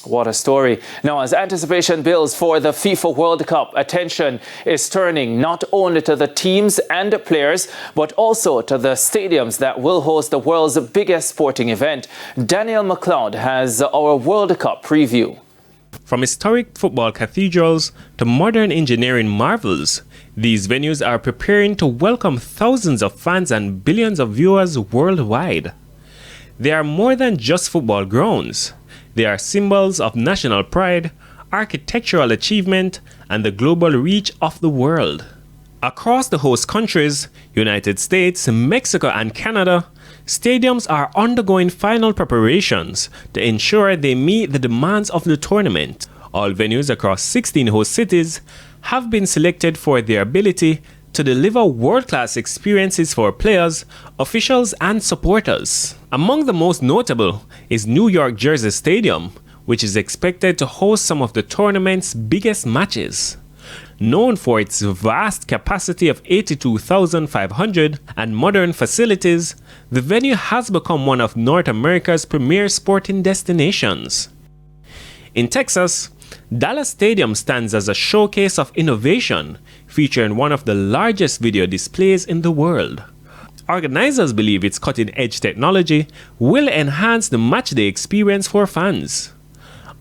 What a story. Now, as anticipation builds for the FIFA World Cup, attention is turning not only to the teams and the players, but also to the stadiums that will host the world's biggest sporting event. Daniel McLeod has our World Cup preview. From historic football cathedrals to modern engineering marvels, these venues are preparing to welcome thousands of fans and billions of viewers worldwide. They are more than just football grounds. They are symbols of national pride, architectural achievement, and the global reach of the world. Across the host countries, United States, Mexico, and Canada, stadiums are undergoing final preparations to ensure they meet the demands of the tournament. All venues across 16 host cities have been selected for their ability to deliver world-class experiences for players, officials, and supporters. Among the most notable is New York Jersey Stadium, which is expected to host some of the tournament's biggest matches. Known for its vast capacity of 82,500 and modern facilities, the venue has become one of North America's premier sporting destinations. In Texas, Dallas Stadium stands as a showcase of innovation, featuring one of the largest video displays in the world. Organizers believe its cutting-edge technology will enhance the matchday experience for fans.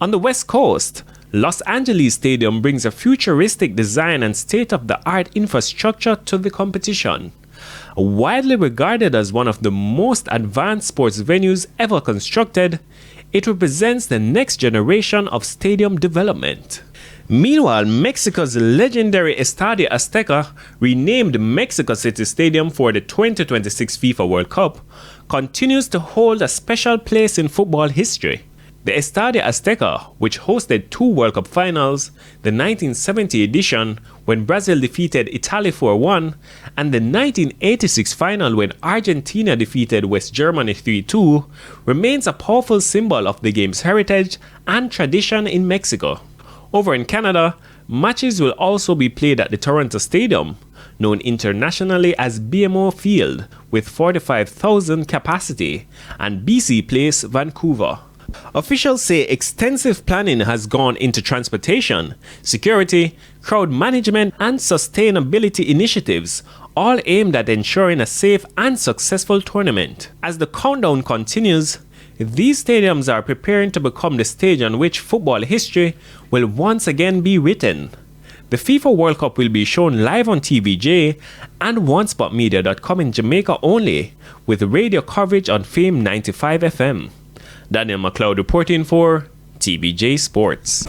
On the West Coast, Los Angeles Stadium brings a futuristic design and state-of-the-art infrastructure to the competition. Widely regarded as one of the most advanced sports venues ever constructed, it represents the next generation of stadium development. Meanwhile, Mexico's legendary Estadio Azteca, renamed Mexico City Stadium for the 2026 FIFA World Cup, continues to hold a special place in football history. The Estadio Azteca, which hosted 2 World Cup finals, the 1970 edition when Brazil defeated Italy 4-1, and the 1986 final when Argentina defeated West Germany 3-2, remains a powerful symbol of the game's heritage and tradition in Mexico. Over in Canada, matches will also be played at the Toronto Stadium, known internationally as BMO Field, with 45,000 capacity, and BC Place, Vancouver. Officials say extensive planning has gone into transportation, security, crowd management, and sustainability initiatives, all aimed at ensuring a safe and successful tournament. As the countdown continues, these stadiums are preparing to become the stage on which football history will once again be written. The FIFA World Cup will be shown live on TVJ and OneSpotMedia.com in Jamaica only, with radio coverage on Fame 95 FM. Daniel McLeod reporting for TVJ Sports.